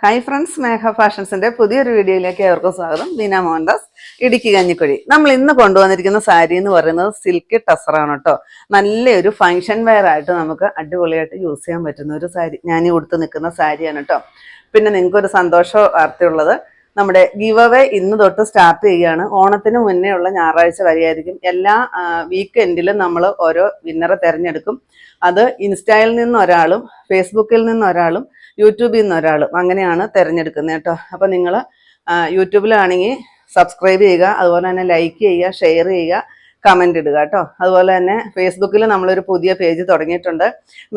Hi friends, മേഘ ഫാഷൻസിന്റെ പുതിയൊരു വീഡിയോയിലേക്ക് ഏവർക്കും സ്വാഗതം. ബീന മോഹൻദാസ്, ഇടുക്കി കഞ്ഞിക്കുഴി. നമ്മൾ ഇന്ന് കൊണ്ടുവന്നിരിക്കുന്ന സാരി എന്ന് പറയുന്നത് സിൽക്ക് ടസറാണ് കേട്ടോ. നല്ലൊരു ഫംഗ്ഷൻ വെയർ ആയിട്ട് നമുക്ക് അടിപൊളിയായിട്ട് യൂസ് ചെയ്യാൻ പറ്റുന്ന ഒരു സാരി. ഞാൻ ഈ ഉടുത്ത് നിൽക്കുന്ന സാരിയാണ് കേട്ടോ. പിന്നെ നിങ്ങൾക്കൊരു സന്തോഷ വാർത്തയുള്ളത്, നമ്മുടെ ഗിവ് അവേ ഇന്ന് തൊട്ട് സ്റ്റാർട്ട് ചെയ്യുകയാണ്. ഓണത്തിന് മുന്നേ ഉള്ള ഞായറാഴ്ച വരെയായിരിക്കും. എല്ലാ വീക്കെൻഡിലും നമ്മൾ ഓരോ വിന്നറെ തിരഞ്ഞെടുക്കും. അത് ഇൻസ്റ്റയിൽ നിന്ന് ഒരാളും ഫേസ്ബുക്കിൽ നിന്ന് ഒരാളും യൂട്യൂബിൽ നിന്ന് ഒരാളും അങ്ങനെയാണ് തിരഞ്ഞെടുക്കുന്നത് കേട്ടോ. അപ്പം നിങ്ങൾ യൂട്യൂബിലാണെങ്കിൽ സബ്സ്ക്രൈബ് ചെയ്യുക, അതുപോലെ തന്നെ ലൈക്ക് ചെയ്യുക, ഷെയർ ചെയ്യുക, കമൻ്റ് ഇടുക കേട്ടോ. അതുപോലെ തന്നെ ഫേസ്ബുക്കിൽ നമ്മളൊരു പുതിയ പേജ് തുടങ്ങിയിട്ടുണ്ട്.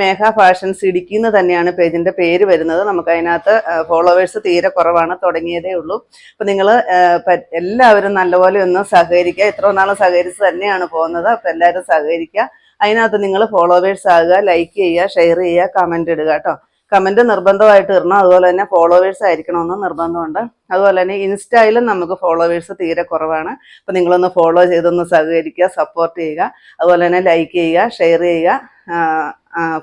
മേഘ ഫാഷൻസ് ഇടുക്കി എന്ന് തന്നെയാണ് പേജിൻ്റെ പേര് വരുന്നത്. നമുക്ക് അതിനകത്ത് ഫോളോവേഴ്സ് തീരെ കുറവാണ്, തുടങ്ങിയതേ ഉള്ളൂ. അപ്പം നിങ്ങൾ എല്ലാവരും നല്ലപോലെ ഒന്ന് സഹകരിക്കുക. ഇത്ര നാളും സഹകരിച്ച് തന്നെയാണ് പോകുന്നത്. അപ്പം എല്ലാവരും സഹകരിക്കുക. അതിനകത്ത് നിങ്ങൾ ഫോളോവേഴ്സ് ആകുക, ലൈക്ക് ചെയ്യുക, ഷെയർ ചെയ്യുക, കമൻ്റ് ഇടുക കേട്ടോ. കമൻറ്റ് നിർബന്ധമായിട്ട് ഇടണം. അതുപോലെ തന്നെ ഫോളോവേഴ്സ് ആയിരിക്കണമെന്ന് നിർബന്ധമുണ്ട്. അതുപോലെ തന്നെ ഇൻസ്റ്റയിലും നമുക്ക് ഫോളോവേഴ്സ് തീരെ കുറവാണ്. അപ്പോൾ നിങ്ങളൊന്ന് ഫോളോ ചെയ്തൊന്ന് സഹകരിക്കുക, സപ്പോർട്ട് ചെയ്യുക. അതുപോലെ തന്നെ ലൈക്ക് ചെയ്യുക, ഷെയർ ചെയ്യുക,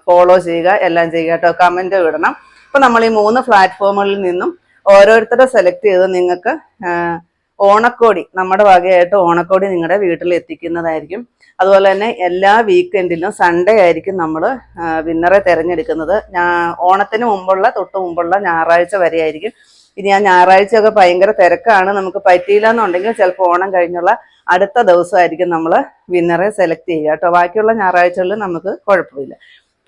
ഫോളോ ചെയ്യുക, എല്ലാം ചെയ്യുക കേട്ടോ. കമൻറ്റ് ഇടണം. അപ്പോൾ നമ്മൾ ഈ 3 പ്ലാറ്റ്ഫോമുകളിൽ നിന്നും ഓരോരുത്തരെ സെലക്ട് ചെയ്ത് നിങ്ങൾക്ക് ഓണക്കോടി, നമ്മുടെ വകയായിട്ട് ഓണക്കോടി നിങ്ങളുടെ വീട്ടിൽ എത്തിക്കുന്നതായിരിക്കും. അതുപോലെ തന്നെ എല്ലാ വീക്കെൻഡിലും സൺഡേ ആയിരിക്കും നമ്മൾ വിന്നറെ തിരഞ്ഞെടുക്കുന്നത്. ഓണത്തിന് മുമ്പുള്ള തൊട്ട് മുമ്പുള്ള ഞായറാഴ്ച വരെ ആയിരിക്കും. ഇനി ആ ഞായറാഴ്ചയൊക്കെ ഭയങ്കര തിരക്കാണ്. നമുക്ക് പറ്റിയില്ല എന്നുണ്ടെങ്കിൽ ചിലപ്പോൾ ഓണം കഴിഞ്ഞുള്ള അടുത്ത ദിവസമായിരിക്കും നമ്മൾ വിന്നറെ സെലക്ട് ചെയ്യുക കേട്ടോ. ബാക്കിയുള്ള ഞായറാഴ്ചകളിൽ നമുക്ക് കുഴപ്പമില്ല.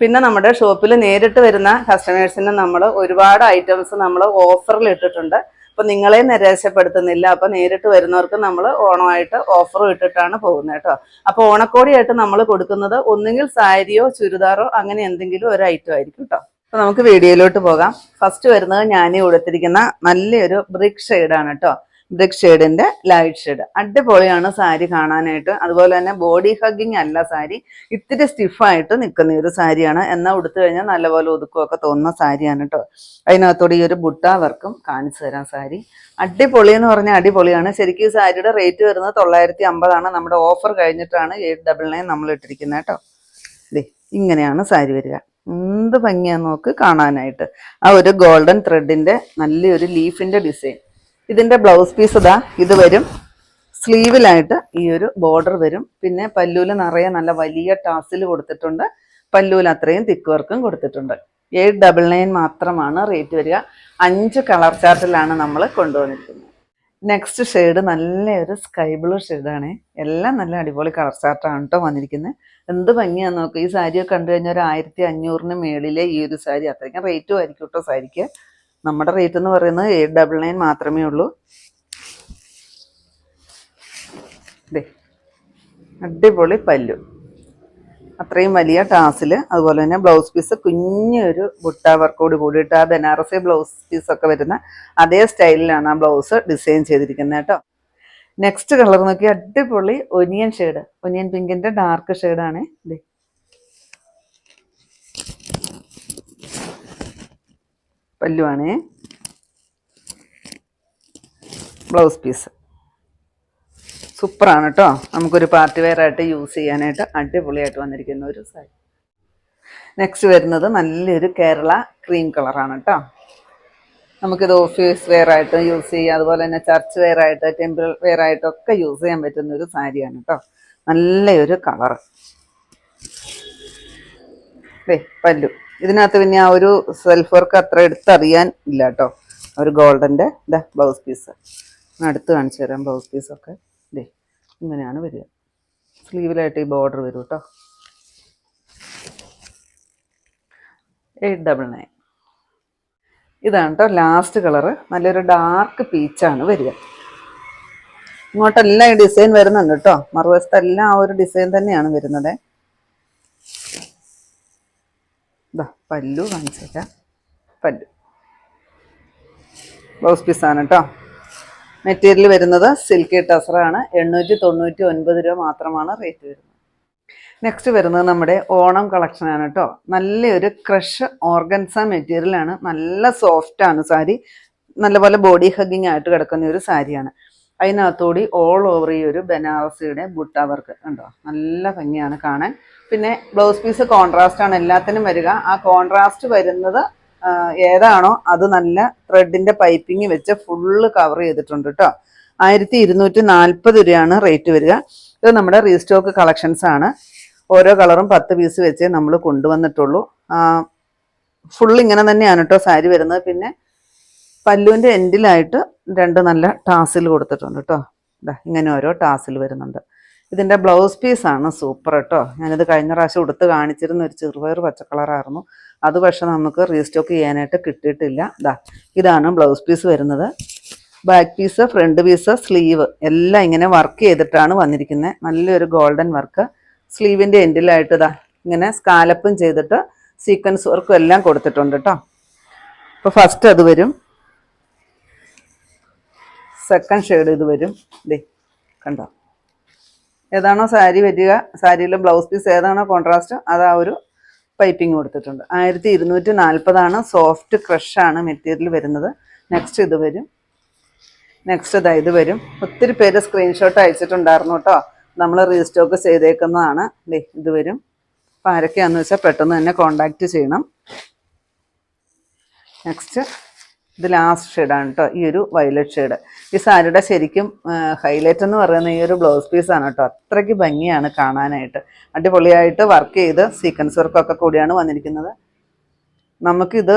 പിന്നെ നമ്മുടെ ഷോപ്പിൽ നേരിട്ട് വരുന്ന കസ്റ്റമേഴ്സിന് നമ്മൾ ഒരുപാട് ഐറ്റംസ് നമ്മൾ ഓഫറിൽ ഇട്ടിട്ടുണ്ട്. അപ്പം നിങ്ങളെ നിരാശപ്പെടുത്തുന്നില്ല. അപ്പം നേരിട്ട് വരുന്നവർക്ക് നമ്മൾ ഓണമായിട്ട് ഓഫർ ഇട്ടിട്ടാണ് പോകുന്നത് കേട്ടോ. അപ്പോൾ ഓണക്കോടിയായിട്ട് നമ്മൾ കൊടുക്കുന്നത് ഒന്നുകിൽ സാരിയോ ചുരിദാറോ അങ്ങനെ എന്തെങ്കിലും ഒരു ഐറ്റം ആയിരിക്കും കേട്ടോ. അപ്പോൾ നമുക്ക് വീഡിയോയിലോട്ട് പോകാം. ഫസ്റ്റ് വരുന്നത് ഞാൻ കൊടുത്തിരിക്കുന്ന നല്ലൊരു ബ്രിക്ക് ഷെയ്ഡാണ് കേട്ടോ. ബ്രിക്ക് ഷെയ്ഡിന്റെ ലൈറ്റ് ഷെയ്ഡ് അടിപൊളിയാണ് സാരി കാണാനായിട്ട്. അതുപോലെ തന്നെ ബോഡി ഹഗ്ഗിങ് അല്ല സാരി, ഇത്തിരി സ്റ്റിഫായിട്ട് നിൽക്കുന്ന ഒരു സാരിയാണ്. എന്നാൽ ഉടുത്തു കഴിഞ്ഞാൽ നല്ലപോലെ ഒതുക്കമൊക്കെ തോന്നുന്ന സാരിയാണ് കേട്ടോ. അതിനകത്തോടെ ഈ ഒരു ബുട്ട വർക്കും കാണിച്ചു തരാം. സാരി അടിപൊളി എന്ന് പറഞ്ഞാൽ അടിപൊളിയാണ്. ശരിക്കും ഈ സാരിയുടെ റേറ്റ് വരുന്നത് 950 നമ്മുടെ ഓഫർ കഴിഞ്ഞിട്ടാണ് 899 നമ്മൾ ഇട്ടിരിക്കുന്നത് കേട്ടോ. ഇങ്ങനെയാണ് സാരി വരിക. എന്ത് ഭംഗിയാന്ന് നോക്ക് കാണാനായിട്ട്. ആ ഒരു ഗോൾഡൻ ത്രെഡിന്റെ നല്ലൊരു ലീഫിന്റെ ഡിസൈൻ. ഇതിന്റെ ബ്ലൗസ് പീസ് ഇത് വരും. സ്ലീവിലായിട്ട് ഈ ഒരു ബോർഡർ വരും. പിന്നെ പല്ലൂല് നിറയെ നല്ല വലിയ ടാസിൽ കൊടുത്തിട്ടുണ്ട്. പല്ലൂല് അത്രയും തിക്ക് വർക്കും കൊടുത്തിട്ടുണ്ട്. 899 മാത്രമാണ് റേറ്റ് വരിക. 5 കളർ ചാർട്ടിലാണ് നമ്മൾ കൊണ്ടുവന്നിരിക്കുന്നത്. നെക്സ്റ്റ് ഷെയ്ഡ് നല്ലൊരു സ്കൈ ബ്ലൂ ഷെയ്ഡാണ്. എല്ലാം നല്ല അടിപൊളി കളർ ചാർട്ടാണ് കേട്ടോ വന്നിരിക്കുന്നത്. എന്ത് ഭംഗിയാന്ന് നോക്കുക. ഈ സാരിയൊക്കെ കണ്ടു കഴിഞ്ഞാൽ ഒരു 1500 മേളിലെ ഈ ഒരു സാരി അത്രയ്ക്കും റേറ്റും ആയിരിക്കും കേട്ടോ സാരിക്ക്. നമ്മുടെ റേറ്റ് എന്ന് പറയുന്നത് 899 മാത്രമേ ഉള്ളൂ. അടിപൊളി പല്ലു, അത്രയും വലിയ ടാസിൽ. അതുപോലെ തന്നെ ബ്ലൗസ് പീസ് കുഞ്ഞൊരു ബുട്ട വർക്കോട് കൂടിയിട്ട് ആ ബനാറസി ബ്ലൗസ് പീസൊക്കെ വരുന്ന അതേ സ്റ്റൈലിലാണ് ആ ബ്ലൗസ് ഡിസൈൻ ചെയ്തിരിക്കുന്നത് കേട്ടോ. നെക്സ്റ്റ് കളർ നോക്കി, അടിപൊളി ഒനിയൻ ഷെയ്ഡ്, ഒനിയൻ പിങ്കിന്റെ ഡാർക്ക് ഷെയ്ഡാണ്. പല്ലുവാണേ, ബ്ലൗസ് പീസ് സൂപ്പറാണ് കേട്ടോ. നമുക്കൊരു പാർട്ടി വെയർ ആയിട്ട് യൂസ് ചെയ്യാനായിട്ട് അടിപൊളിയായിട്ട് വന്നിരിക്കുന്ന ഒരു സാരി. നെക്സ്റ്റ് വരുന്നത് നല്ലൊരു കേരള ക്രീം കളറാണ് കേട്ടോ. നമുക്കിത് ഓഫീസ് വെയർ ആയിട്ട് യൂസ് ചെയ്യാം. അതുപോലെ തന്നെ ചർച്ച് വെയർ ആയിട്ട് ടെമ്പിൾ വെയർ ആയിട്ടൊക്കെ യൂസ് ചെയ്യാൻ പറ്റുന്ന ഒരു സാരിയാണ് കേട്ടോ. നല്ലൊരു കളറ്. പല്ലു ഇതിനകത്ത് പിന്നെ ആ ഒരു സെൽഫ് വർക്ക് അത്ര എടുത്തറിയാൻ ഇല്ല കേട്ടോ. ഒരു ഗോൾഡൻ്റെ ബ്ലൗസ് പീസ് അടുത്ത് കാണിച്ചു തരാം. ബ്ലൗസ് പീസൊക്കെ ഇങ്ങനെയാണ് വരിക. സ്ലീവിലായിട്ട് ഈ ബോർഡർ വരും കേട്ടോ. 899. ഇതാണ് കേട്ടോ ലാസ്റ്റ് കളറ്. നല്ലൊരു ഡാർക്ക് പീച്ചാണ് വരിക. ഇങ്ങോട്ടെല്ലാം ഈ ഡിസൈൻ വരുന്നുണ്ട് കേട്ടോ. മറുവശത്തെല്ലാം ആ ഒരു ഡിസൈൻ തന്നെയാണ് വരുന്നത്. പല്ലു കാണിച്ചില്ല. പല്ലു ബ്ലൗസ് പീസാണ് കേട്ടോ. മെറ്റീരിയൽ വരുന്നത് സിൽക്കി ടസറാണ്. 899 രൂപ മാത്രമാണ് റേറ്റ് വരുന്നത്. നെക്സ്റ്റ് വരുന്നത് നമ്മുടെ ഓണം കളക്ഷനാണ് കേട്ടോ. നല്ലൊരു ക്രഷ് ഓർഗൻസ മെറ്റീരിയലാണ്. നല്ല സോഫ്റ്റാണ് സാരി. നല്ലപോലെ ബോഡി ഹഗ്ഗിങ് ആയിട്ട് കിടക്കുന്ന ഒരു സാരിയാണ്. അതിനകത്തോടി ഓൾ ഓവർ ഈ ഒരു ബനാറസിയുടെ ബുട്ട വർക്ക് ഉണ്ടോ. നല്ല ഭംഗിയാണ് കാണാൻ. പിന്നെ ബ്ലൗസ് പീസ് കോൺട്രാസ്റ്റ് ആണ് എല്ലാത്തിനും വരിക. ആ കോൺട്രാസ്റ്റ് വരുന്നത് ഏതാണോ അത് നല്ല ത്രെഡിന്റെ പൈപ്പിംഗ് വെച്ച് ഫുള്ള് കവർ ചെയ്തിട്ടുണ്ട് കേട്ടോ. 1240 രൂപയാണ് റേറ്റ് വരിക. ഇത് നമ്മുടെ റീസ്റ്റോക്ക് കളക്ഷൻസ് ആണ്. ഓരോ കളറും 10 പീസ് വെച്ചേ നമ്മൾ കൊണ്ടുവന്നിട്ടുള്ളൂ. ഫുൾ ഇങ്ങനെ തന്നെയാണ് കേട്ടോ സാരി വരുന്നത്. പിന്നെ പല്ലുവിൻ്റെ എൻഡിലായിട്ട് 2 നല്ല ടാസിൽ കൊടുത്തിട്ടുണ്ട് കേട്ടോ. ഇങ്ങനെ ഓരോ ടാസിൽ വരുന്നുണ്ട്. ഇതിൻ്റെ ബ്ലൗസ് പീസാണ് സൂപ്പർ കേട്ടോ. ഞാനിത് കഴിഞ്ഞ പ്രാവശ്യം ഉടുത്ത് കാണിച്ചിരുന്ന ഒരു ചെറുപയർ പച്ചക്കളറായിരുന്നു. അത് പക്ഷെ നമുക്ക് റീസ്റ്റോക്ക് ചെയ്യാനായിട്ട് കിട്ടിയിട്ടില്ല. ഇതാണ് ബ്ലൗസ് പീസ് വരുന്നത്. Back piece, front piece, sleeve എല്ലാം ഇങ്ങനെ വർക്ക് ചെയ്തിട്ടാണ് വന്നിരിക്കുന്നത്. നല്ലൊരു ഗോൾഡൻ വർക്ക്. സ്ലീവിൻ്റെ എൻഡിലായിട്ട് ഇങ്ങനെ സ്കാലപ്പും ചെയ്തിട്ട് സീക്വൻസ് വർക്കും എല്ലാം കൊടുത്തിട്ടുണ്ട് കേട്ടോ. അപ്പോൾ ഫസ്റ്റ് അത് വരും. സെക്കൻഡ് ഷെയ്ഡ് ഇത് വരും. കണ്ടോ, ഏതാണോ സാരി വരിക, സാരിയിലെ ബ്ലൗസ് പീസ് ഏതാണോ കോൺട്രാസ്റ്റ് അത് ആ ഒരു പൈപ്പിംഗ് കൊടുത്തിട്ടുണ്ട്. 1240 സോഫ്റ്റ് ക്രഷാണ് മെറ്റീരിയൽ വരുന്നത്. നെക്സ്റ്റ് ഇത് വരും. നെക്സ്റ്റ് ഇത് വരും. ഒത്തിരി പേര് സ്ക്രീൻഷോട്ട് അയച്ചിട്ടുണ്ടായിരുന്നു കേട്ടോ. നമ്മൾ റീസ്റ്റോക്ക് ചെയ്തേക്കുന്നതാണ്. ഇത് വരും. അപ്പോൾ ആരൊക്കെയാണെന്ന് വെച്ചാൽ പെട്ടെന്ന് തന്നെ കോണ്ടാക്ട് ചെയ്യണം. നെക്സ്റ്റ് ഇത് ലാസ്റ്റ് ഷെയ്ഡാണ് കേട്ടോ. ഈ ഒരു വയലറ്റ് ഷെയ്ഡ്. ഈ സാരിയുടെ ശരിക്കും ഹൈലൈറ്റ് എന്ന് പറയുന്ന ഈ ഒരു ബ്ലൗസ് പീസാണ് കേട്ടോ. അത്രയ്ക്ക് ഭംഗിയാണ് കാണാനായിട്ട്. അടിപൊളിയായിട്ട് വർക്ക് ചെയ്ത് സീക്വൻസ് വർക്കൊക്കെ കൂടിയാണ് വന്നിരിക്കുന്നത്. നമുക്കിത്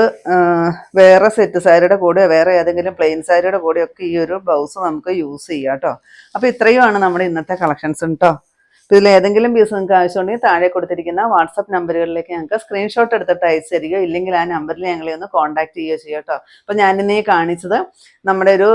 വേറെ സെറ്റ് സാരിയുടെ കൂടെ, വേറെ ഏതെങ്കിലും പ്ലെയിൻ സാരിയുടെ കൂടെയൊക്കെ ഈ ഒരു ബ്ലൗസ് നമുക്ക് യൂസ് ചെയ്യാം കേട്ടോ. അപ്പോൾ ഇത്രയുമാണ് നമ്മുടെ ഇന്നത്തെ കളക്ഷൻസ് കേട്ടോ. ഇതിൽ ഏതെങ്കിലും പീസ് നിങ്ങൾക്ക് ആവശ്യമുണ്ടെങ്കിൽ താഴെ കൊടുത്തിരിക്കുന്ന വാട്സപ്പ് നമ്പറുകളിലേക്ക് ഞങ്ങൾക്ക് സ്ക്രീൻഷോട്ട് എടുത്തിട്ട് അയച്ചു തരികയോ ഇല്ലെങ്കിൽ ആ നമ്പറിൽ ഞങ്ങളെ ഒന്ന് കോൺടാക്ട് ചെയ്യുകയോ ചെയ്യാം കേട്ടോ. അപ്പോൾ ഞാനിന്നേ കാണിച്ചത് നമ്മുടെ ഒരു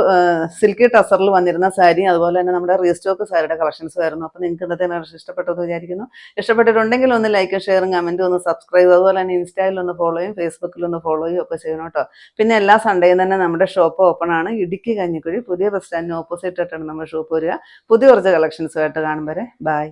സിൽക്കി ടസറിൽ വന്നിരുന്ന സാരി, അതുപോലെ തന്നെ നമ്മുടെ റീസ്റ്റോക്ക് സാരിയുടെ കളക്ഷൻസ് ആയിരുന്നു. അപ്പോൾ നിങ്ങൾക്ക് ഇന്നത്തെ കളക്ഷൻ ഇഷ്ടപ്പെട്ടെന്ന് വിചാരിക്കുന്നു. ഇഷ്ടപ്പെട്ടിട്ടുണ്ടെങ്കിൽ ഒന്ന് ലൈക്കും ഷെയറും കമൻറ്റും ഒന്ന് സബ്സ്ക്രൈബ്, അതുപോലെ തന്നെ ഇൻസ്റ്റയിൽ ഒന്ന് ഫോളോ ചെയ്യും, ഫേസ്ബുക്കിൽ ഒന്ന് ഫോളോ ചെയ്യും ഒക്കെ ചെയ്യണം കേട്ടോ. പിന്നെ എല്ലാ സൺഡേയും തന്നെ നമ്മുടെ ഷോപ്പ് ഓപ്പൺ ആണ്. ഇടുക്കി കഞ്ഞിക്കുഴി പുതിയ ബസ് സ്റ്റാൻഡിന് ഓപ്പോസിറ്റ് ആയിട്ടാണ് നമ്മുടെ ഷോപ്പ് വരിക. പുതിയ കുറച്ച് കളക്ഷൻസുമായിട്ട് കാണും വരെ ബൈ.